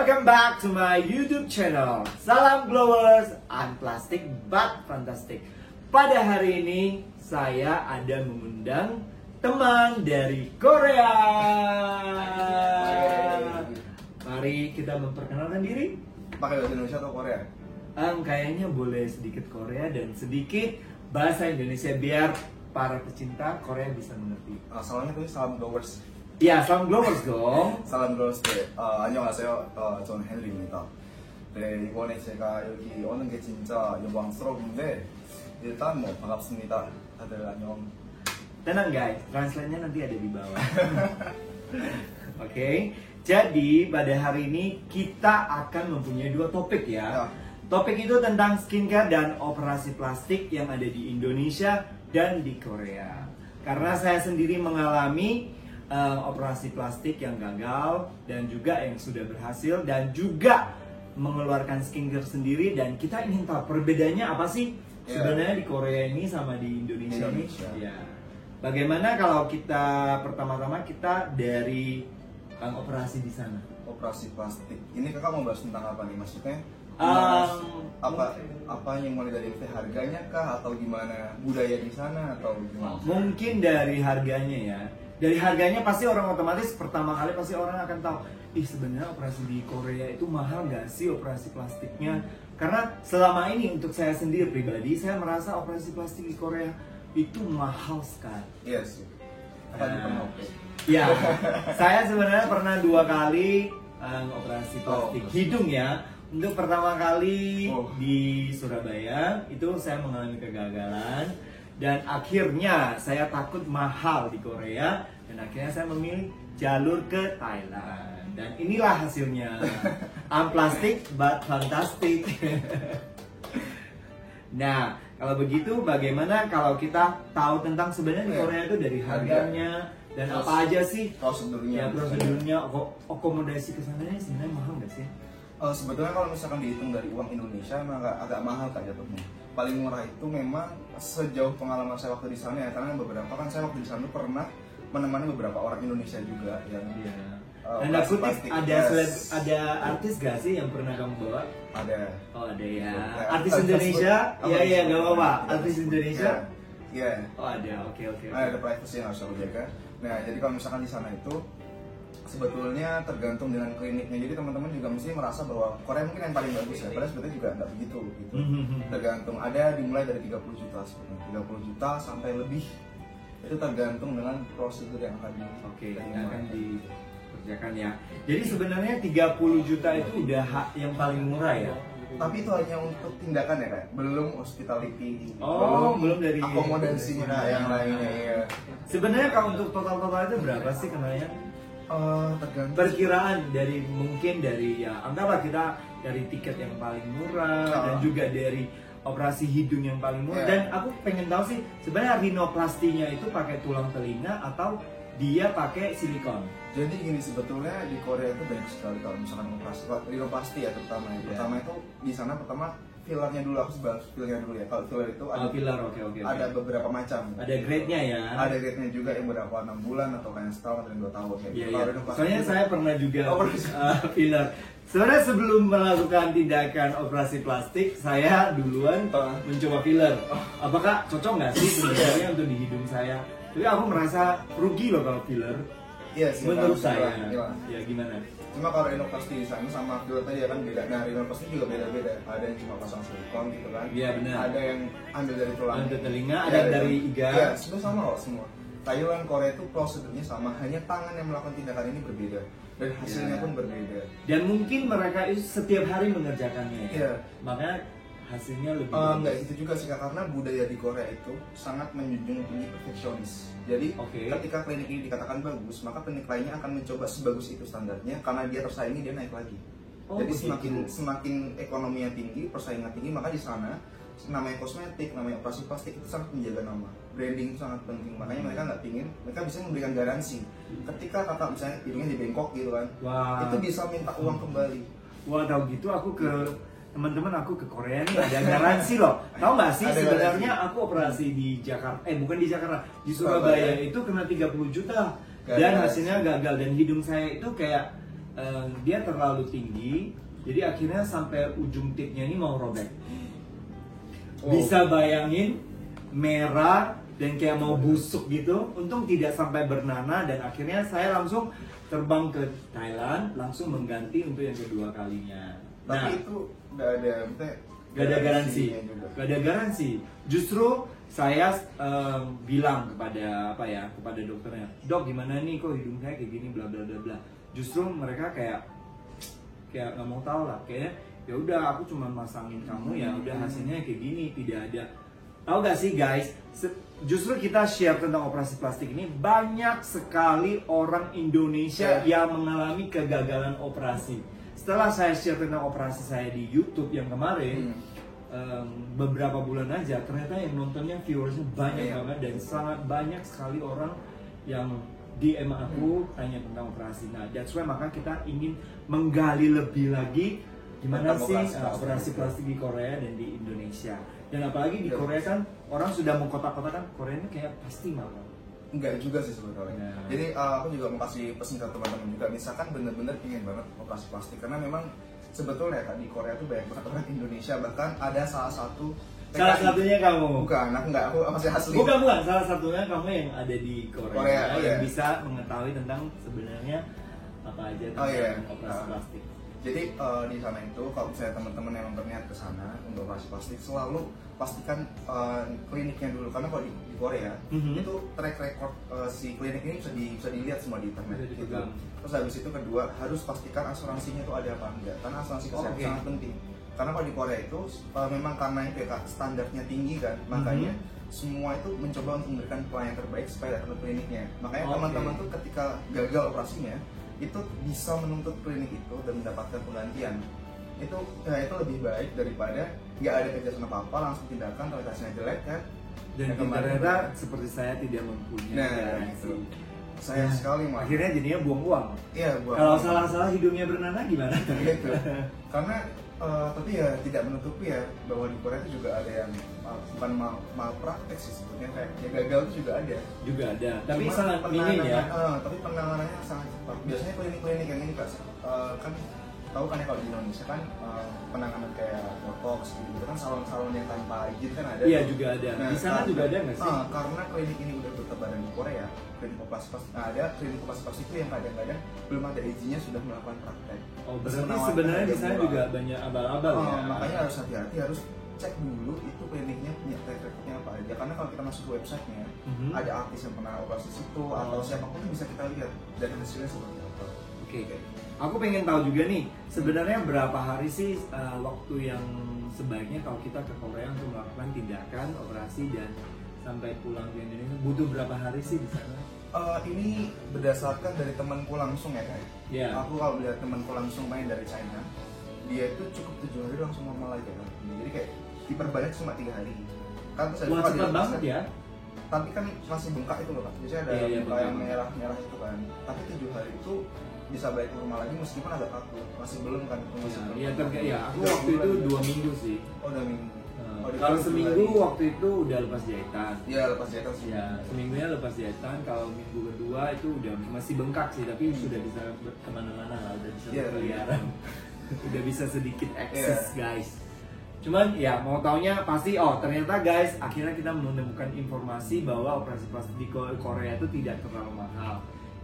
Welcome back to my YouTube channel. Salam glowers, I'm plastic but fantastic. Pada hari ini saya ada mengundang teman dari Korea. Mari kita memperkenalkan diri. Pakai bahasa Indonesia atau Korea? Kayaknya boleh sedikit Korea dan sedikit bahasa Indonesia biar para pecinta Korea bisa mengerti. Salamnya tuh salam glowers. Ya, salam glowers dong. 사람 글로스 안녕하세요. 저는 헨리입니다. 네, 이번에 제가 여기 오는 게 진짜 영광스러운데 일단 뭐 반갑습니다. 다들 안녕. Tenang guys, translate-nya nanti ada di bawah. Oke, jadi pada hari ini kita akan mempunyai dua topik ya. Topik itu tentang skincare dan operasi plastik yang ada di Indonesia dan di Korea. Karena saya sendiri mengalami operasi plastik yang gagal dan juga yang sudah berhasil dan juga mengeluarkan skincare sendiri, dan kita ingin tahu perbedaannya apa sih sebenarnya di Korea ini sama di Indonesia ini. Ya. Bagaimana kalau kita pertama-tama kita dari operasi di sana? Operasi plastik. Ini kakak mau bahas tentang apa nih, maksudnya? Apa yang mulai dari harganya kah atau gimana budaya di sana atau gimana? Mungkin dari harganya ya. Dari harganya pasti orang otomatis pertama kali pasti orang akan tahu, sebenarnya operasi di Korea itu mahal nggak sih operasi plastiknya? Karena selama ini untuk saya sendiri pribadi, saya merasa operasi plastik di Korea itu mahal sekali. Iya sih. Ya, saya sebenarnya pernah 2 kali operasi plastik hidung ya. Untuk pertama kali di Surabaya itu saya mengalami kegagalan. Dan akhirnya saya takut mahal di Korea, dan akhirnya saya memilih jalur ke Thailand. Dan inilah hasilnya. I'm plastic but fantastic. Nah, kalau begitu bagaimana kalau kita tahu tentang sebenarnya di Korea itu dari harganya dan apa aja sih prosedurnya? Ya, prosedurnya, akomodasi ke sana sebenarnya mahal nggak sih? Sebetulnya kalau misalkan dihitung dari uang Indonesia emang agak mahal kan jatuhnya. Paling murah itu memang sejauh pengalaman saya waktu di sana ya, karena beberapa kan saya waktu di sana pernah menemani beberapa orang Indonesia juga yang dan aku ada artis gak sih yang pernah kamu bawa? Ada. Oh ada ya. Artis Indonesia? Iya gak apa-apa. Artis Indonesia? Iya. Oh ada, oke. Ada privacy yang harus aku jaga. Nah jadi kalau misalkan di sana itu sebetulnya tergantung dengan kliniknya, jadi teman-teman juga mesti merasa bahwa Korea mungkin yang paling bagus ya, padahal sebetulnya juga nggak begitu gitu. Tergantung, ada dimulai dari 30 juta sebenarnya, 30 juta sampai lebih, itu tergantung dengan prosedur yang akan dikerjakan ya. Jadi sebenarnya 30 juta itu udah yang paling murah ya. Tapi itu hanya untuk tindakan ya kan, belum hospitality, belum dari akomodasinya yang lainnya ya. Sebenarnya kalau untuk total itu berapa sih kenanya? Tergantung. Perkiraan dari mungkin dari ya anggaplah kita dari tiket yang paling murah dan juga dari operasi hidung yang paling murah. Dan aku pengen tahu sih sebenarnya rhinoplastinya itu pakai tulang telinga atau dia pakai silikon. Jadi gini, sebetulnya di Korea itu banyak sekali kalau misalkan operasi rhinoplasti ya terutama. Pertama itu di sana pertama fillernya dulu, aku bahas fillernya dulu ya. Kalau filler itu ada ada beberapa macam. Ada grade-nya ya. Ada grade-nya juga yang berapa 6 bulan atau kayak setahun atau 2 tahun kayak gitu. Soalnya saya pernah juga filler. Sebenarnya sebelum melakukan tindakan operasi plastik, saya duluan mencoba filler. Apakah cocok nggak sih sebenarnya untuk di hidung saya? Tapi aku merasa rugi loh kalau filler. Iya sih. Menurut saya. Ya gimana? Cuma kalau rhinoplasti di sana sama filler tadi ya kan beda. Nah rhinoplasti juga beda-beda. Ada yang cuma pasang silikon gitu kan. Iya benar. Ada yang ambil dari tulang. Ambil telinga, ada dari iga. Iya, semua sama kok semua. Thailand, Korea itu prosedurnya sama, hanya tangan yang melakukan tindakan ini berbeda dan hasilnya pun berbeda. Dan mungkin mereka itu setiap hari mengerjakannya ya. Iya. Makanya hasilnya lebih enggak gitu juga sih Kak, karena budaya di Korea itu sangat menjunjung tinggi perfeksionis. Jadi ketika klinik ini dikatakan bagus, maka klinik lainnya akan mencoba sebagus itu standarnya, karena dia tersaingi dia naik lagi. Jadi semakin ekonominya tinggi, persaingan tinggi, maka di sana namanya kosmetik, namanya operasi plastik itu sangat menjaga nama. Branding itu sangat penting, makanya mereka nggak pingin, mereka bisa memberikan garansi. Ketika kakak misalnya hidungnya di bengkok gitu kan, itu bisa minta uang kembali. Wah, tahu gitu aku ke teman-teman aku ke Korea nih ada garansi loh. Tahu nggak sih sebenarnya aku operasi di Jakarta, bukan di Jakarta, di Surabaya itu kena 30 juta dan hasilnya gagal, dan hidung saya itu kayak dia terlalu tinggi, jadi akhirnya sampai ujung tipnya ini mau robek. Bisa bayangin, merah dan kayak mau busuk gitu. Untung tidak sampai bernanah, dan akhirnya saya langsung terbang ke Thailand, langsung mengganti untuk yang kedua kalinya. Tapi itu nggak ada garansi. Justru saya bilang kepada dokternya, dok gimana nih kok hidung saya kayak gini bla bla bla bla. Justru mereka kayak nggak mau tahu lah, kayak ya udah aku cuma masangin kamu, ya udah hasilnya kayak gini, tidak ada. Tahu gak sih guys, justru kita share tentang operasi plastik ini, banyak sekali orang Indonesia yang mengalami kegagalan operasi. Setelah saya share tentang operasi saya di YouTube yang kemarin, beberapa bulan aja, ternyata yang nontonnya viewersnya banyak banget, dan sangat banyak sekali orang yang DM aku tanya tentang operasi. Nah, that's why maka kita ingin menggali lebih lagi gimana sih operasi plastik di Korea dan di Indonesia. Dan apalagi di Korea kan orang sudah mengkotak-kotakan Korea ini kayak pasti mahal. Enggak juga sih sebetulnya. Jadi aku juga mau kasih pesan ke teman-teman juga, misalkan bener-bener ingin banget operasi plastik, karena memang sebetulnya kan di Korea tuh banyak banget orang Indonesia, bahkan ada salah satunya kamu. Bukan, aku masih asli. Bukan, salah satunya kamu yang ada di Korea yang bisa mengetahui tentang sebenarnya apa aja tentang operasi plastik. Jadi di sana itu kalau misalnya teman-teman yang berniat ke sana untuk operasi plastik, selalu pastikan kliniknya dulu, karena kalau di Korea itu track record si klinik ini bisa dilihat semua di internet gitu. Terus habis itu kedua, harus pastikan asuransinya itu ada apa enggak, karena asuransi kesehatan sangat penting. Karena kalau di Korea itu memang karena itu standarnya tinggi kan, makanya semua itu mencoba untuk memberikan pelayanan terbaik supaya datang ke kliniknya. Makanya teman-teman tuh ketika gagal operasinya itu bisa menuntut klinik itu dan mendapatkan penggantian. Itu lebih baik daripada nggak ada kejelasan apa-apa, langsung tindakan hasilnya jelek kan. Dan ternyata seperti saya tidak mempunyai garansi. Sayang sekali mah. Akhirnya jadinya buang uang. Iya, buang. Kalau salah-salah hidungnya bernanah gimana? Gitu. Karena tapi ya tidak menutupi ya bahwa di Korea itu juga ada yang bukan malpraktek sih sebetulnya, kayak ya gagal itu juga ada. Tapi sangat minim ya. Tapi penanganannya sangat cepat. Biasanya klinik-klinik yang ini kan tahu kan ya, kalau di Indonesia kan penanganan kayak botox gitu kan, salon-salon yang tanpa izin kan ada. Iya, juga ada. Nah, di sana juga ada nggak sih? Karena klinik ini udah bertebaran di Korea, klinik operasi plastik. Nah, ada klinik operasi plastik itu yang kadang-kadang belum ada izinnya sudah melakukan praktek. Oh, berarti sebenarnya di sana juga banyak abal-abal ya. Makanya harus hati-hati, harus cek dulu itu kliniknya punya track recordnya apa aja. Karena kalau kita masuk ke websitenya, ada artis yang pernah operasi situ atau siapapun bisa kita lihat dan hasilnya seperti apa. Oke. Aku pengen tahu juga nih, sebenarnya berapa hari sih waktu yang sebaiknya kalau kita ke Korea untuk melakukan tindakan operasi dan sampai pulang ke Indonesia, butuh berapa hari sih di sana? Ini berdasarkan dari temanku langsung ya kayak. Yeah. Aku kalau lihat temanku langsung main dari China, dia itu cukup 7 hari langsung normal lagi kan. Jadi kayak diperbanyak cuma 3 hari. Kan saya cepat banget ya. Tapi kan masih bengkak itu loh Pak. Biasanya ada bengkak yang merah-merah itu kan. Tapi 7 hari itu bisa balik ke rumah lagi meskipun agak kaku. Masih belum kan. Aku waktu itu 2 minggu sih. Oh, 2 minggu. Kalau seminggu waktu itu udah lepas jahitan. Iya, lepas jahitan sih. Ya, seminggunya lepas jahitan. Kalau minggu kedua itu udah masih bengkak sih, tapi sudah bisa kemana-mana lah, udah bisa berkeliaran, udah bisa sedikit akses guys. Cuman ya mau taunya pasti ternyata guys, akhirnya kita menemukan informasi bahwa operasi plastik di Korea itu tidak terlalu mahal.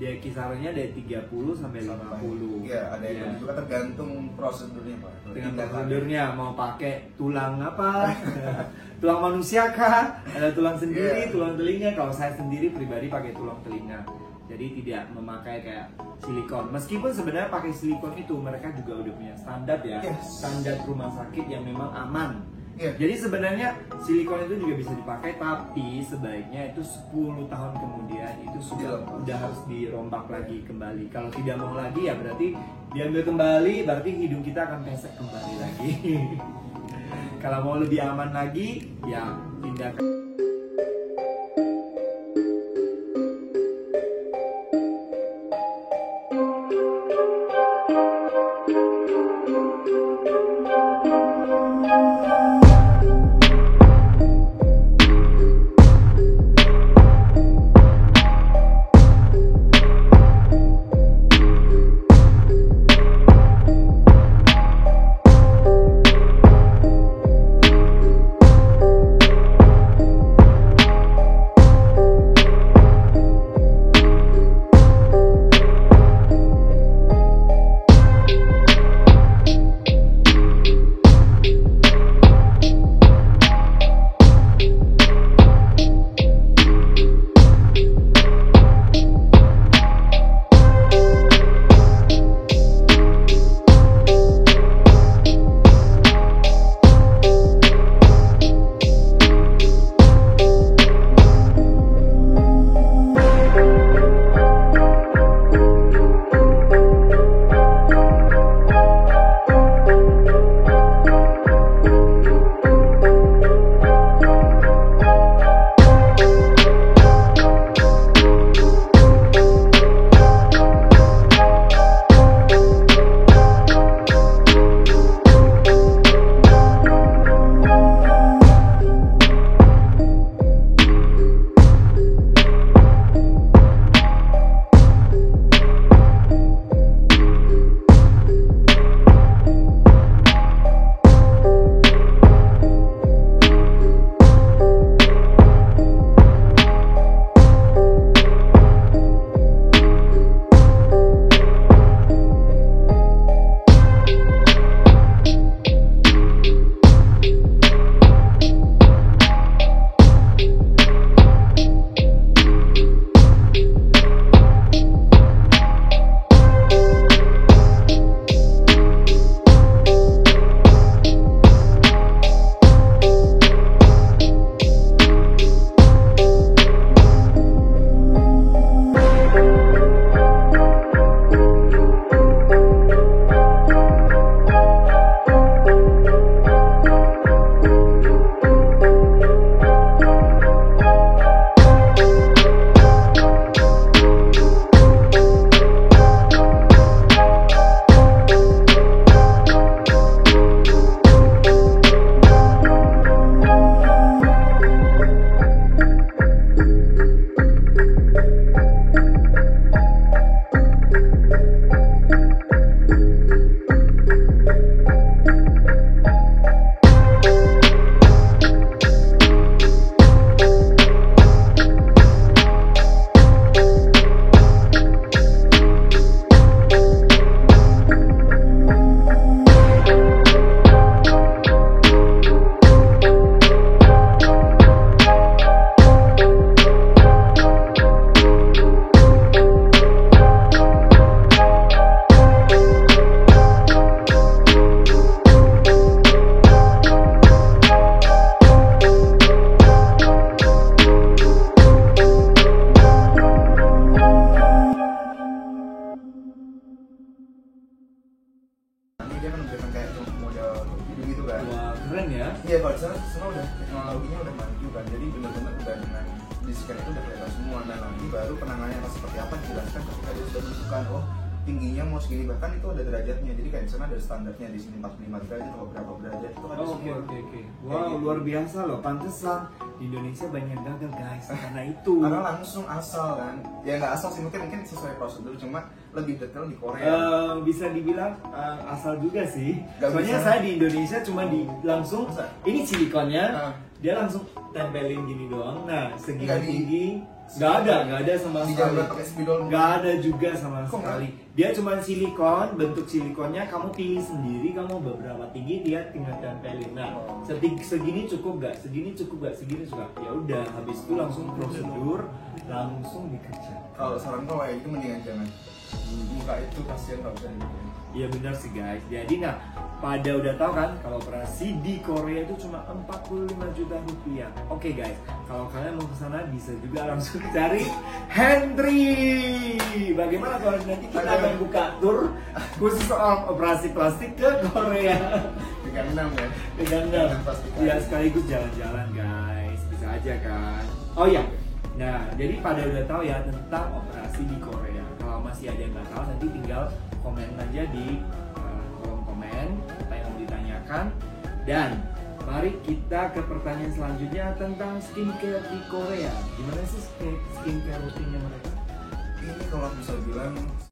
Dia kisarannya dari 30 sampai 50. Iya, ada yang juga tergantung prosedurnya Pak. Dengan prosedurnya mau pakai tulang apa? Tulang manusia kah? Ada tulang sendiri, tulang telinga. Kalau saya sendiri pribadi pakai tulang telinga. Jadi tidak memakai kayak silikon. Meskipun sebenarnya pakai silikon itu mereka juga udah punya standar ya. Standar rumah sakit yang memang aman. Jadi sebenarnya silikon itu juga bisa dipakai, tapi sebaiknya itu 10 tahun kemudian itu sudah harus dirombak lagi kembali. Kalau tidak mau lagi ya berarti diambil kembali, berarti hidung kita akan pesek kembali lagi. Kalau mau lebih aman lagi ya tindakan kalau sana udah teknologinya udah maju kan, jadi benar-benar udah dengan di scan itu udah kelihatan semua, dan nanti baru penanganannya seperti apa dijelaskan ketika dia sudah menunjukkan oh tingginya mau segini, bahkan itu ada derajatnya. Jadi kayak misalnya ada standarnya di sini 45 derajat atau berapa derajat itu ada semua. Oke. Wow, luar biasa loh. Pantesan di Indonesia banyak gagal guys karena itu. Karena langsung asal kan. Ya nggak asal sih, mungkin sesuai prosedur, cuma lebih detail di Korea. Bisa dibilang asal juga sih. Gak Soalnya bisa. saya di Indonesia cuma langsung ini silikonnya, dia langsung tempelin gini doang. Nah, segini Nggak tinggi. Nggak ada sama di sekali. jamret pakai spidol. Nggak ada juga sama Kok sekali. Dia cuma silikon, bentuk silikonnya kamu pilih sendiri, kamu beberapa tinggi dia tinggal tempelin. Nah, segini cukup nggak? Segini cukup nggak? Segini suka. Ya udah, habis itu langsung prosedur, langsung dikerjakan. Kalau saran gue kayak gitu mendingan jangan. Muka itu kasihan kalau bisa dibikin. Iya benar sih guys. Jadi nah, pada udah tahu kan kalau operasi di Korea itu cuma 45 juta rupiah. Oke guys, kalau kalian mau ke sana bisa juga langsung cari Hendry. Bagaimana kalau nanti kita akan buka tour khusus soal operasi plastik ke Korea? Dengan 6 ya. Dengan ya sekaligus jalan-jalan guys, bisa aja kan. Oh ya, nah jadi pada udah tahu ya tentang operasi di Korea. Kalau masih ada yang nggak tahu nanti tinggal komen aja di kolom komen apa yang mau ditanyakan. Dan mari kita ke pertanyaan selanjutnya tentang skincare di Korea. Gimana sih skincare rutinnya mereka? Ini kalau bisa bilang